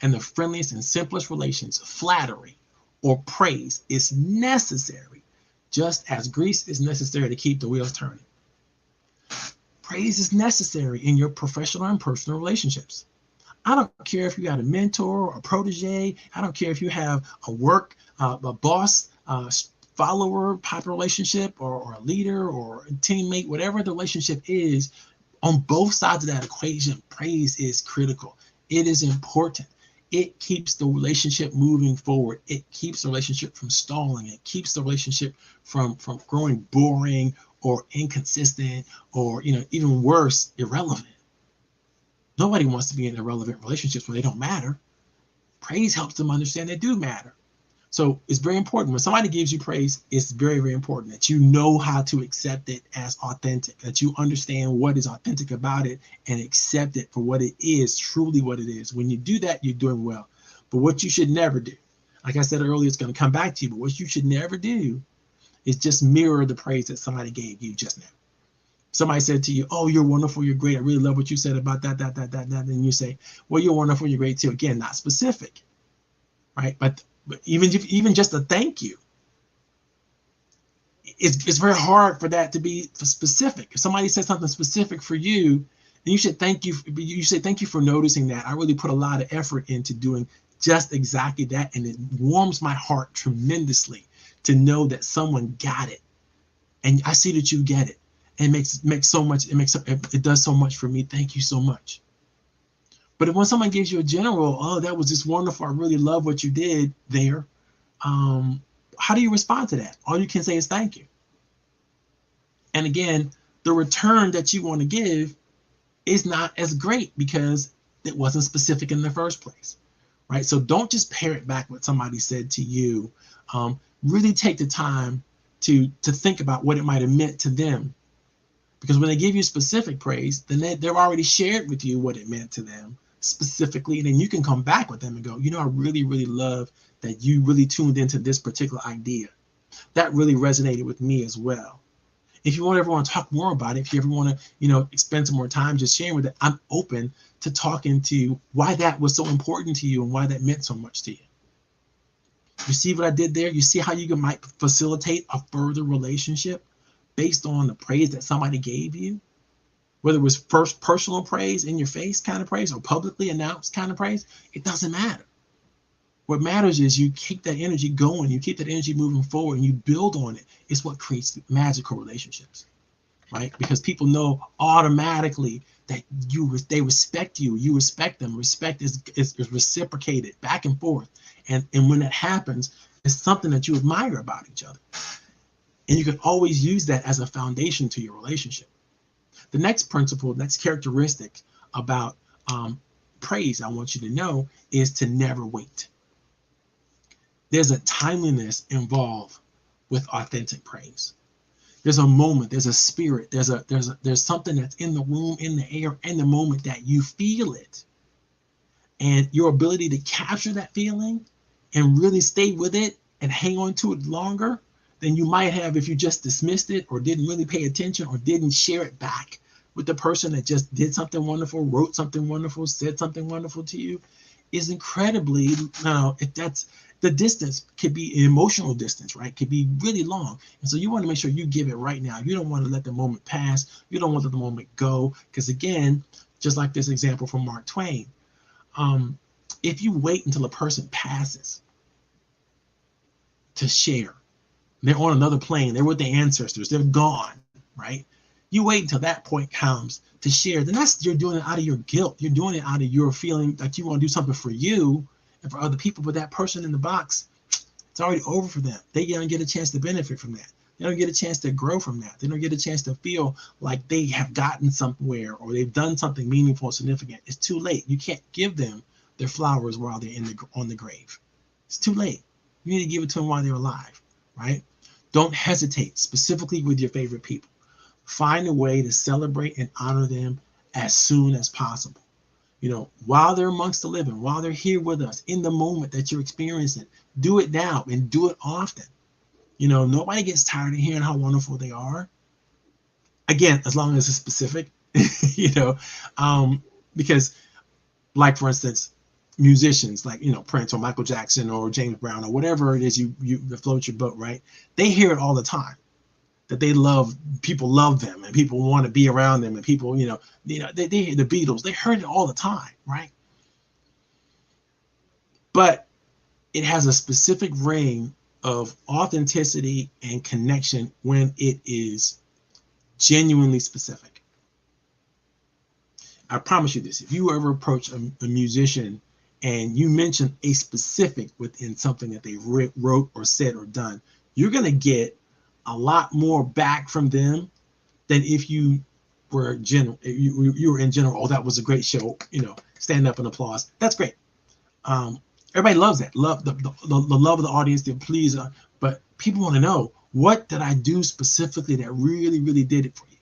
and the friendliest and simplest relations, flattery or praise is necessary, just as grease is necessary to keep the wheels turning. Praise is necessary in your professional and personal relationships. I don't care if you got a mentor or a protege. I don't care if you have a boss, follower type relationship, or a leader or a teammate, whatever the relationship is. On both sides of that equation, praise is critical. It is important. It keeps the relationship moving forward. It keeps the relationship from stalling. It keeps the relationship from growing boring or inconsistent, or even worse, irrelevant. Nobody wants to be in irrelevant relationships where they don't matter. Praise helps them understand they do matter. So it's very important. When somebody gives you praise, it's very, very important that you know how to accept it as authentic, that you understand what is authentic about it and accept it for what it is, truly what it is. When you do that, you're doing well. But what you should never do, like I said earlier, it's going to come back to you, but what you should never do is just mirror the praise that somebody gave you just now. Somebody said to you, "Oh, you're wonderful, you're great. I really love what you said about that." And you say, "Well, you're wonderful, you're great too." Again, not specific, right? But even just a thank you, it's very hard for that to be specific. If somebody says something specific for you, then you should thank you. You say thank you for noticing that. I really put a lot of effort into doing just exactly that, and it warms my heart tremendously to know that someone got it, and I see that you get it. And makes so much. It does so much for me. Thank you so much. But if when someone gives you a general, "Oh, that was just wonderful. I really love what you did there," how do you respond to that? All you can say is thank you. And again, the return that you want to give is not as great because it wasn't specific in the first place, right? So don't just parrot back what somebody said to you. Really take the time to think about what it might have meant to them. Because when they give you specific praise, then they've already shared with you what it meant to them specifically. And then you can come back with them and go, I really, really love that you really tuned into this particular idea. That really resonated with me as well. If you ever want to talk more about it, if you ever want to, spend some more time just sharing with it, I'm open to talking to why that was so important to you and why that meant so much to you. You see what I did there? You see how you might facilitate a further relationship based on the praise that somebody gave you, whether it was first personal praise in your face kind of praise or publicly announced kind of praise. It doesn't matter. What matters is you keep that energy going, you keep that energy moving forward, and you build on it. It's what creates magical relationships, right? Because people know automatically that they respect you, you respect them. Respect is reciprocated back and forth, and when that happens, it's something that you admire about each other. And you can always use that as a foundation to your relationship. The next principle, next characteristic about praise I want you to know is to never wait. There's a timeliness involved with authentic praise. There's a moment, there's a spirit, there's something that's in the room, in the air, in the moment that you feel it. And your ability to capture that feeling and really stay with it and hang on to it longer than you might have if you just dismissed it or didn't really pay attention or didn't share it back with the person that just did something wonderful, wrote something wonderful, said something wonderful to you, is incredibly, that's the distance could be an emotional distance, right? Could be really long. And so you want to make sure you give it right now. You don't want to let the moment pass. You don't want to let the moment go. Because again, just like this example from Mark Twain, if you wait until a person passes to share, they're on another plane, they're with their ancestors, they're gone, right? You wait until that point comes to share, then you're doing it out of your guilt. You're doing it out of your feeling like you want to do something for you and for other people, but that person in the box, it's already over for them. They don't get a chance to benefit from that. They don't get a chance to grow from that. They don't get a chance to feel like they have gotten somewhere or they've done something meaningful or significant. It's too late. You can't give them their flowers while they're on the grave. It's too late. You need to give it to them while they're alive, right? Don't hesitate, specifically with your favorite people. Find a way to celebrate and honor them as soon as possible. While they're amongst the living, while they're here with us, in the moment that you're experiencing, do it now and do it often. Nobody gets tired of hearing how wonderful they are. Again, as long as it's specific, because, like, for instance, musicians like, Prince or Michael Jackson or James Brown or whatever it is you float your boat, right? They hear it all the time that people love them and people want to be around them and people, they hear the Beatles, they heard it all the time, right? But it has a specific ring of authenticity and connection when it is genuinely specific. I promise you this, if you ever approach a musician and you mention a specific within something that they wrote or said or done, you're going to get a lot more back from them than if you were general. You were in general. Oh, that was a great show. Stand up and applause. That's great. Everybody loves that. Love the love of the audience, the pleaser. But people want to know, what did I do specifically that really, really did it for you?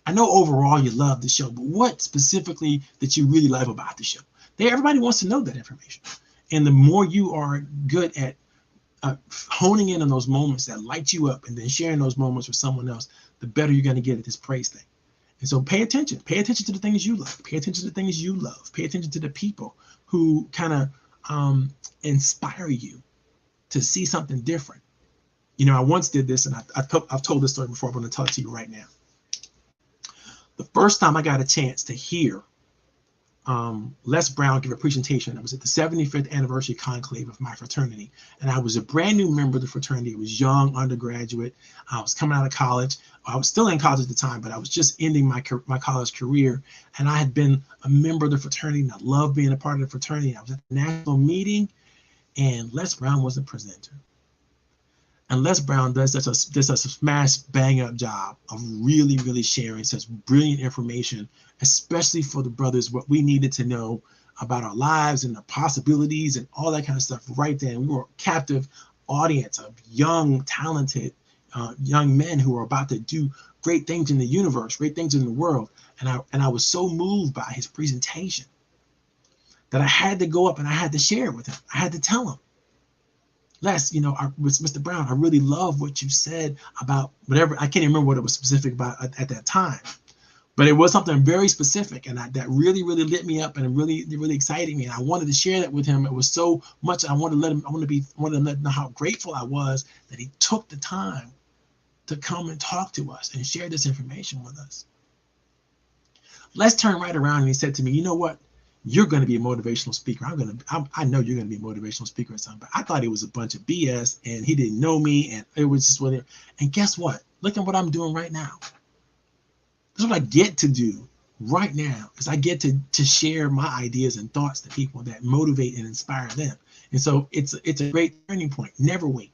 I know overall you love the show, but what specifically that you really love about the show? Everybody wants to know that information. And the more you are good at honing in on those moments that light you up and then sharing those moments with someone else, the better you're going to get at this praise thing. And so pay attention. Pay attention to the things you like. Pay attention to the things you love. Pay attention to the people who kind of inspire you to see something different. You know, I once did this, and I've told this story before, but I'm going to tell it to you right now. The first time I got a chance to hear Les Brown give a presentation, I was at the 75th anniversary conclave of my fraternity, and I was a brand new member of the fraternity. I was young, undergraduate. I was coming out of college. I was still in college at the time, but I was just ending my college career, and I had been a member of the fraternity, and I loved being a part of the fraternity. I was at the national meeting, and Les Brown was the presenter. And Les Brown does such a smash bang up job of really, really sharing such brilliant information, especially for the brothers, what we needed to know about our lives and the possibilities and all that kind of stuff right then. We were a captive audience of young, talented young men who were about to do great things in the universe, great things in the world. And I was so moved by his presentation that I had to go up and I had to share it with him. I had to tell him, Les, you know, Mr. Brown, I really love what you said about whatever. I can't even remember what it was specific about at that time, but it was something very specific, and that really, really lit me up, and it really excited me. And I wanted to share that with him. It was so much. I wanted to let him. I wanted to let him know how grateful I was that he took the time to come and talk to us and share this information with us. Les turned right around and he said to me, "You know what? You're going to be a motivational speaker. I know you're going to be a motivational speaker or something." But I thought it was a bunch of BS, and he didn't know me, and it was just whatever. And guess what? Look at what I'm doing right now. This is what I get to do right now, is I get to share my ideas and thoughts to people that motivate and inspire them. And so it's a great turning point. Never wait.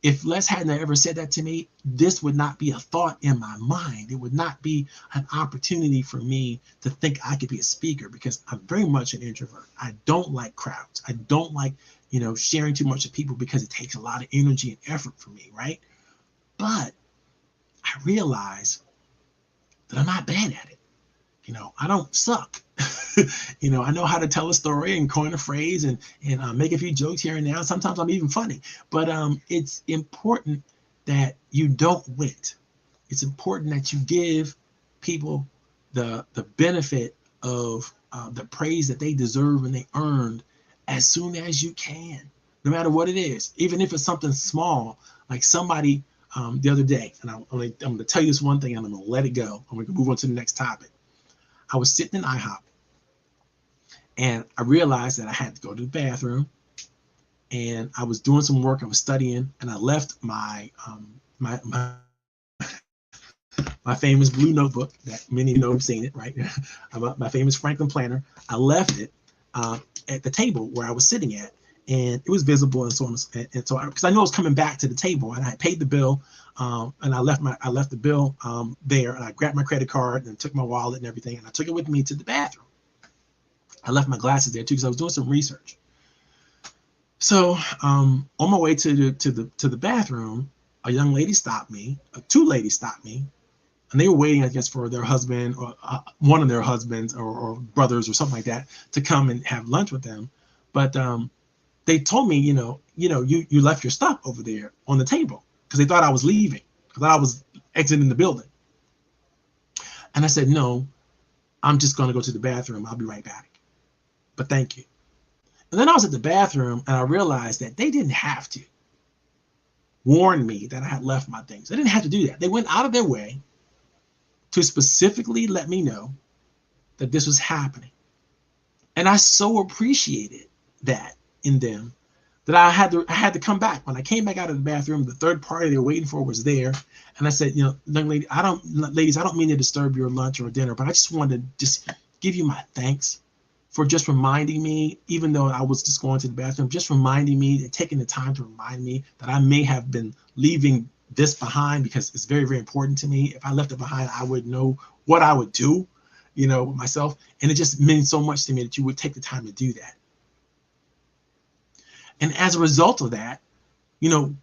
If Les hadn't ever said that to me, this would not be a thought in my mind. It would not be an opportunity for me to think I could be a speaker, because I'm very much an introvert. I don't like crowds. I don't like, you know, sharing too much with people, because it takes a lot of energy and effort for me, right? But I realize that I'm not bad at it. You know, I don't suck. You know, I know how to tell a story and coin a phrase and make a few jokes here and there. Sometimes I'm even funny. But it's important that you don't wait. It's important that you give people the benefit of the praise that they deserve and they earned as soon as you can, no matter what it is. Even if it's something small, like somebody the other day, and I'm going to tell you this one thing and I'm going to let it go. I'm going to move on to the next topic. I was sitting in IHOP, and I realized that I had to go to the bathroom, and I was doing some work. I was studying, and I left my my famous blue notebook that many of you know have seen it, right? My famous Franklin planner. I left it at the table where I was sitting at, and it was visible, and so on. And so, because I know I was coming back to the table, and I had paid the bill, and I left the bill there, and I grabbed my credit card and took my wallet and everything, and I took it with me to the bathroom. I left my glasses there too, because I was doing some research. So on my way to the bathroom, a young lady stopped me. Two ladies stopped me, and they were waiting, I guess, for their husband or one of their husbands or brothers or something like that to come and have lunch with them. But they told me, you left your stuff over there on the table, because they thought I was leaving, because I was exiting the building. And I said, no, I'm just going to go to the bathroom. I'll be right back. But thank you. And then I was at the bathroom, and I realized that they didn't have to warn me that I had left my things. They didn't have to do that. They went out of their way to specifically let me know that this was happening. And I so appreciated that in them that I had to come back. When I came back out of the bathroom, the third party they were waiting for was there. And I said, young lady, I don't mean to disturb your lunch or dinner, but I just wanted to just give you my thanks for just reminding me, even though I was just going to the bathroom, just reminding me and taking the time to remind me that I may have been leaving this behind, because it's very, very important to me. If I left it behind, I would know what I would do, with myself. And it just meant so much to me that you would take the time to do that. And as a result of that,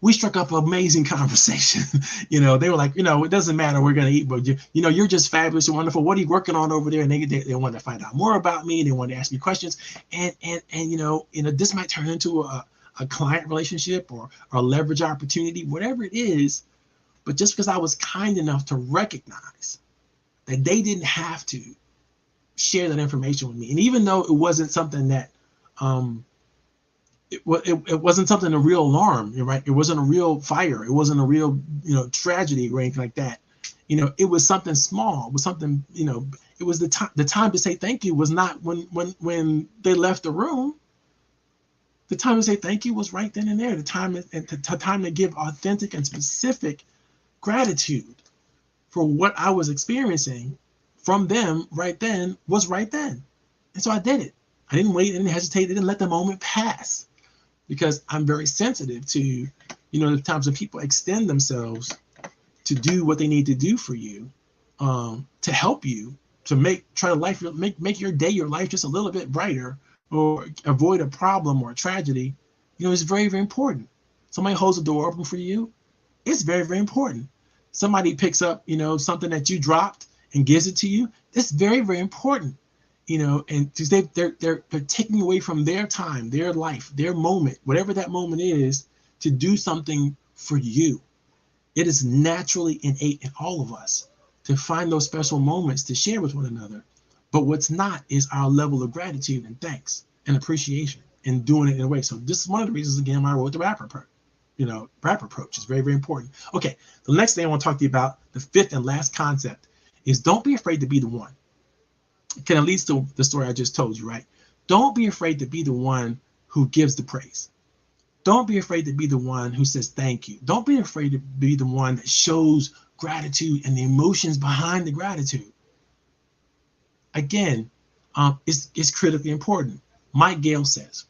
we struck up an amazing conversation. They were like, it doesn't matter, we're going to eat, but you're just fabulous and wonderful. What are you working on over there? And they wanted to find out more about me. They wanted to ask me questions. And this might turn into a client relationship or a leverage opportunity, whatever it is. But just because I was kind enough to recognize that they didn't have to share that information with me, and even though it wasn't something that it wasn't something a real alarm, right? It wasn't a real fire. It wasn't a real, tragedy or anything like that. It was something small. It was something, it was the time to say thank you was not when they left the room. The time to say thank you was right then and there. The time to give authentic and specific gratitude for what I was experiencing from them right then was right then. And so I did it. I didn't wait, I didn't hesitate, I didn't let the moment pass, because I'm very sensitive to, the times when people extend themselves to do what they need to do for you, to help you, to make your day, your life just a little bit brighter, or avoid a problem or a tragedy. It's very, very important. Somebody holds the door open for you. It's very, very important. Somebody picks up, something that you dropped and gives it to you. It's very, very important. And they're taking away from their time, their life, their moment, whatever that moment is, to do something for you. It is naturally innate in all of us to find those special moments to share with one another. But what's not is our level of gratitude and thanks and appreciation and doing it in a way. So this is one of the reasons, again, why I wrote the RAPapproach. RAPapproach is very, very important. Okay, the next thing I want to talk to you about, the fifth and last concept, is don't be afraid to be the one. It kind of leads to the story I just told you, right? Don't be afraid to be the one who gives the praise. Don't be afraid to be the one who says thank you. Don't be afraid to be the one that shows gratitude and the emotions behind the gratitude. Again, it's critically important. Mike Gale says,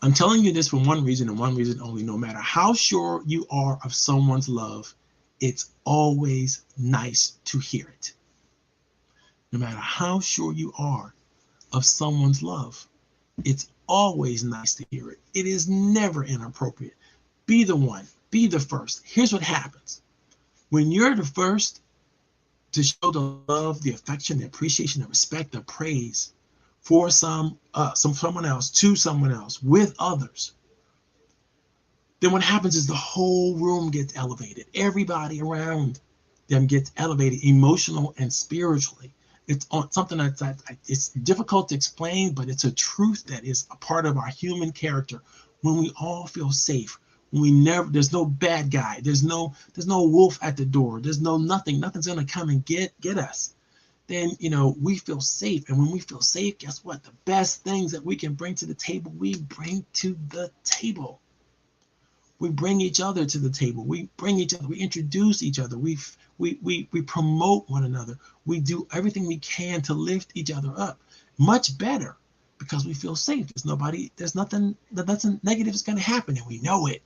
I'm telling you this for one reason and one reason only. No matter how sure you are of someone's love, it's always nice to hear it. No matter how sure you are of someone's love, it's always nice to hear it. It is never inappropriate. Be the one. Be the first. Here's what happens. When you're the first to show the love, the affection, the appreciation, the respect, the praise for someone else, to someone else, with others, then what happens is the whole room gets elevated. Everybody around them gets elevated, emotional and spiritually. It's something that's it's difficult to explain, but it's a truth that is a part of our human character. When we all feel safe, when there's no bad guy, there's no wolf at the door, there's nothing's gonna come and get us. Then we feel safe, and when we feel safe, guess what? The best things that we can bring to the table, we bring to the table. We bring each other to the table. We bring each other. We introduce each other. We promote one another. We do everything we can to lift each other up. Much better, because we feel safe. There's nothing negative is going to happen, and we know it.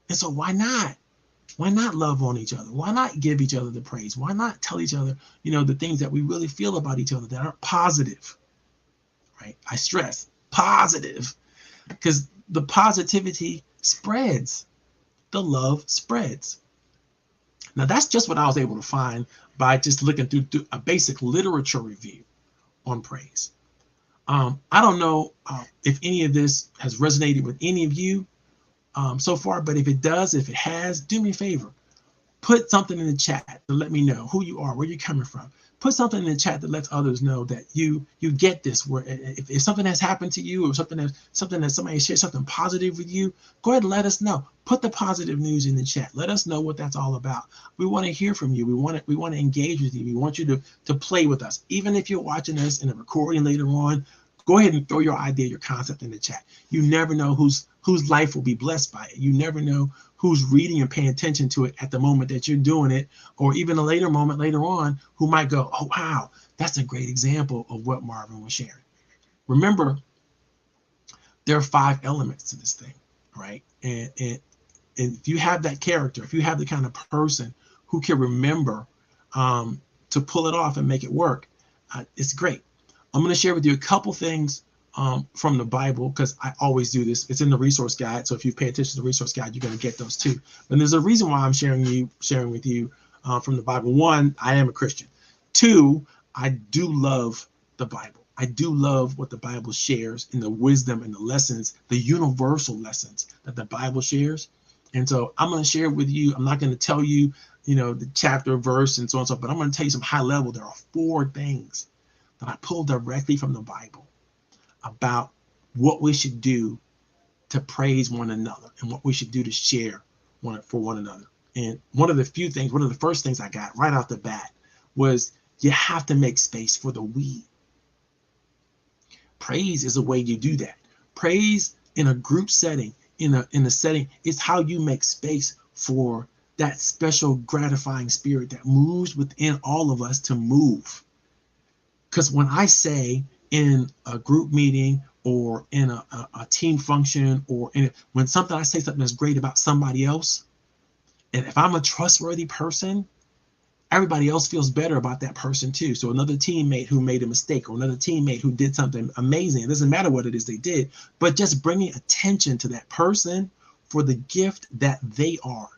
And so why not? Why not love on each other? Why not give each other the praise? Why not tell each other, the things that we really feel about each other that are positive, right? I stress positive, because the positivity spreads. The love spreads. Now, that's just what I was able to find by just looking through a basic literature review on praise. I don't know if any of this has resonated with any of you so far, but if it does, if it has, do me a favor. Put something in the chat to let me know who you are, where you're coming from. Put something in the chat that lets others know that you get this. Where if something has happened to you, or something that somebody shared something positive with you, go ahead and let us know. Put the positive news in the chat. Let us know what that's all about. We want to hear from you. We want to engage with you. We want you to play with us. Even if you're watching us in a recording later on, go ahead and throw your idea, your concept in the chat. You never know whose life will be blessed by it. You never know who's reading and paying attention to it at the moment that you're doing it, or even a later moment later on, who might go, oh, wow, that's a great example of what Marvin was sharing. Remember, there are 5 elements to this thing, right? And if you have that character, if you have the kind of person who can remember to pull it off and make it work, it's great. I'm going to share with you a couple things from the Bible, because I always do this. It's in the resource guide, so if you pay attention to the resource guide, you're going to get those too. And there's a reason why I'm sharing with you from the Bible. 1, I am a Christian. 2, I do love the Bible. I do love what the Bible shares, and the wisdom and the lessons, the universal lessons that the Bible shares. And so I'm going to share with you. I'm not going to tell you, the chapter, verse, and so on and so forth, but I'm going to tell you some high level. There are 4 things that I pulled directly from the Bible about what we should do to praise one another and what we should do to share for one another. And one of the first things I got right off the bat was you have to make space for the we. Praise is a way you do that. Praise in a group setting, in a setting, is how you make space for that special gratifying spirit that moves within all of us to move. Because when I say in a group meeting or in a team function, or when I say something that's great about somebody else, and if I'm a trustworthy person, everybody else feels better about that person too. So another teammate who made a mistake, or another teammate who did something amazing, it doesn't matter what it is they did, but just bringing attention to that person for the gift that they are,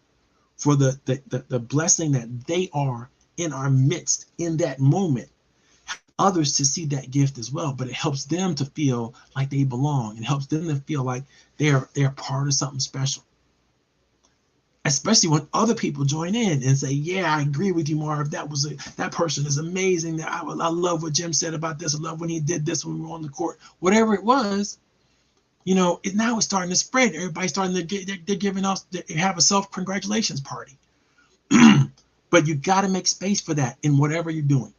for the blessing that they are in our midst in that moment. Others to see that gift as well, but it helps them to feel like they belong. It helps them to feel like they're part of something special. Especially when other people join in and say, yeah, I agree with you, Marv. That person is amazing. I love what Jim said about this. I love when he did this when we were on the court. Whatever it was, now it's starting to spread. Everybody's starting to they're giving us, they have a self-congratulations party. But you got to make space for that in whatever you're doing.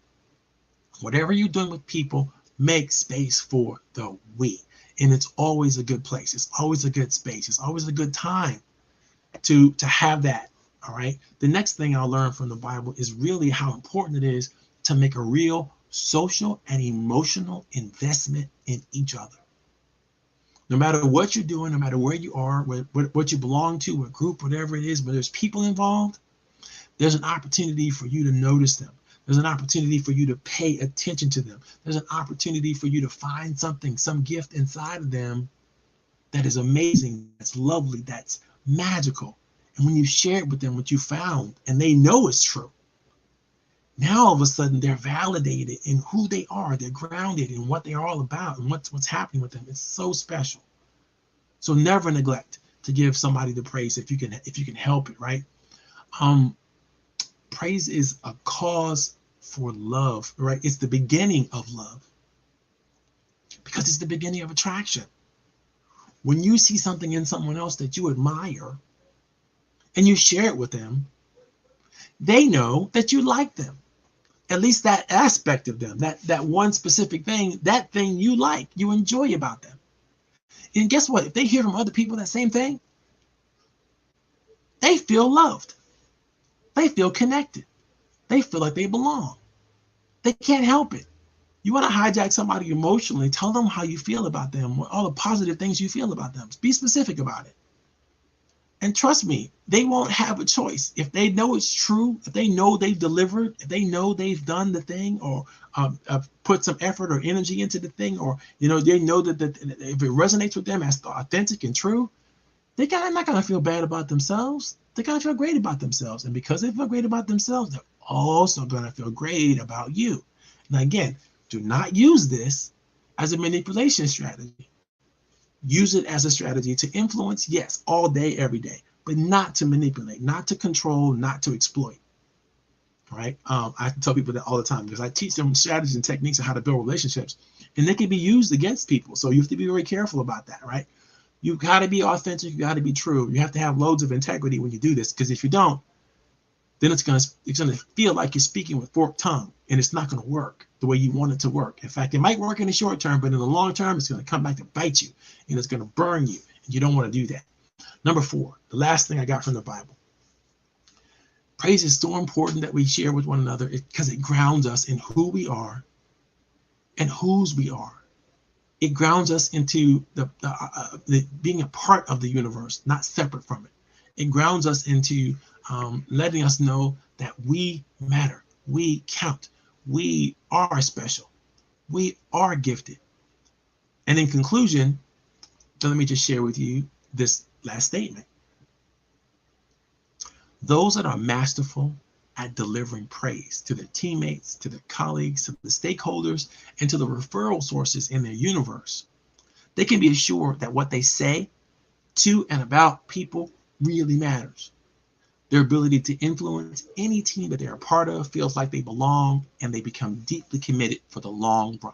Whatever you're doing with people, make space for the we. And it's always a good place. It's always a good space. It's always a good time to have that. All right. The next thing I'll learn from the Bible is really how important it is to make a real social and emotional investment in each other. No matter what you're doing, no matter where you are, what you belong to, what group, whatever it is, but there's people involved, there's an opportunity for you to notice them. There's an opportunity for you to pay attention to them. There's an opportunity for you to find something, some gift inside of them that is amazing, that's lovely, that's magical. And when you share it with them, what you found, and they know it's true, now all of a sudden they're validated in who they are. They're grounded in what they're all about and what's happening with them. It's so special. So never neglect to give somebody the praise if you can help it, right? Praise is a cause for love, right? It's the beginning of love because it's the beginning of attraction. When you see something in someone else that you admire and you share it with them, they know that you like them. At least that aspect of them, that one specific thing, that thing you like, you enjoy about them. And guess what? If they hear from other people that same thing, they feel loved. They feel connected. They feel like they belong. They can't help it. You want to hijack somebody emotionally, tell them how you feel about them, all the positive things you feel about them. Be specific about it. And trust me, they won't have a choice. If they know it's true, if they know they've delivered, if they know they've done the thing, or put some effort or energy into the thing, or they know that if it resonates with them as authentic and true, they're not going to feel bad about themselves. They're going to feel great about themselves. And because they feel great about themselves, they're also going to feel great about you. Now, again, do not use this as a manipulation strategy. Use it as a strategy to influence, yes, all day, every day, but not to manipulate, not to control, not to exploit. Right? I tell people that all the time because I teach them strategies and techniques on how to build relationships, and they can be used against people. So you have to be very careful about that, right? You got to be authentic. You got to be true. You have to have loads of integrity when you do this, because if you don't, then it's gonna feel like you're speaking with forked tongue, and it's not gonna work the way you want it to work. In fact, it might work in the short term, but in the long term, it's gonna come back to bite you, and it's gonna burn you, and you don't want to do that. Number 4, the last thing I got from the Bible. Praise is so important that we share with one another because it grounds us in who we are and whose we are. It grounds us into the being a part of the universe, not separate from it. It grounds us into letting us know that we matter, we count, we are special, we are gifted. And in conclusion, let me just share with you this last statement. Those that are masterful at delivering praise to their teammates, to their colleagues, to the stakeholders, and to the referral sources in their universe, they can be assured that what they say to and about people really matters. Their ability to influence any team that they're a part of feels like they belong, and they become deeply committed for the long run.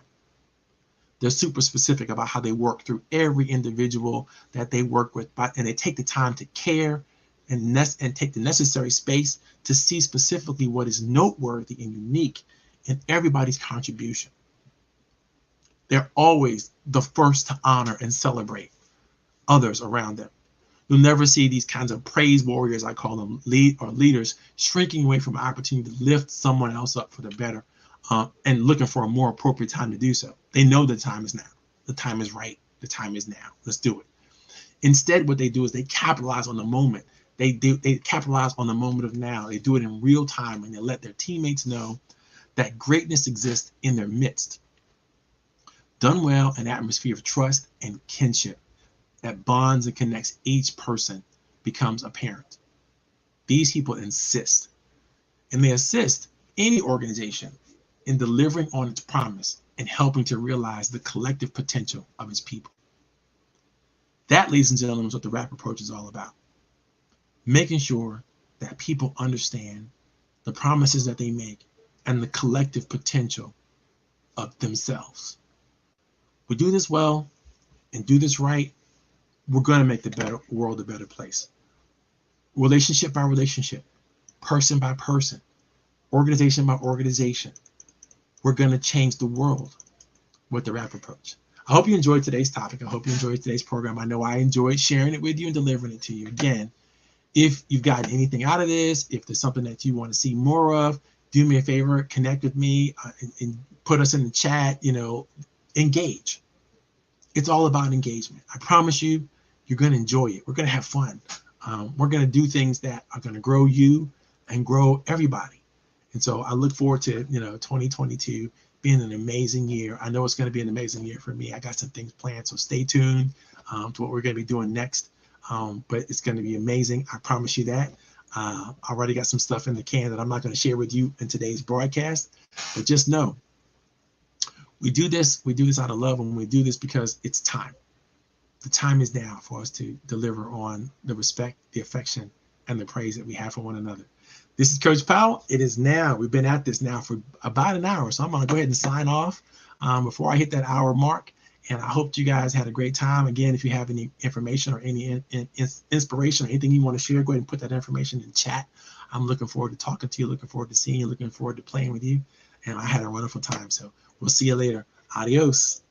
They're super specific about how they work through every individual that they work with, and they take the time to care and take the necessary space to see specifically what is noteworthy and unique in everybody's contribution. They're always the first to honor and celebrate others around them. You'll never see these kinds of praise warriors, I call them, leaders, shrinking away from an opportunity to lift someone else up for the better, and looking for a more appropriate time to do so. They know the time is now. The time is right. The time is now. Let's do it. Instead, what they do is they capitalize on the moment. They capitalize on the moment of now. They do it in real time, and they let their teammates know that greatness exists in their midst. Done well, an atmosphere of trust and kinship that bonds and connects each person becomes apparent. These people insist, and they assist any organization in delivering on its promise and helping to realize the collective potential of its people. That, ladies and gentlemen, is what the RAP approach is all about. Making sure that people understand the promises that they make and the collective potential of themselves. We do this well and do this right, we're going to make the world a better place. Relationship by relationship, person by person, organization by organization. We're going to change the world with the RAP approach. I hope you enjoyed today's topic. I hope you enjoyed today's program. I know I enjoyed sharing it with you and delivering it to you. Again, if you've gotten anything out of this, if there's something that you want to see more of, do me a favor, connect with me and put us in the chat, engage. It's all about engagement. I promise you, you're going to enjoy it. We're going to have fun. We're going to do things that are going to grow you and grow everybody. And so I look forward to, 2022 being an amazing year. I know it's going to be an amazing year for me. I got some things planned, so stay tuned to what we're going to be doing next. But it's going to be amazing. I promise you that. I already got some stuff in the can that I'm not going to share with you in today's broadcast. But just know, we do this out of love, and we do this because it's time. The time is now for us to deliver on the respect, the affection, and the praise that we have for one another. This is Coach Powell. It is now, we've been at this now for about an hour, so I'm going to go ahead and sign off before I hit that hour mark. And I hope you guys had a great time. Again, if you have any information or any inspiration or anything you want to share, go ahead and put that information in chat. I'm looking forward to talking to you, looking forward to seeing you, looking forward to playing with you. And I had a wonderful time. So we'll see you later. Adios.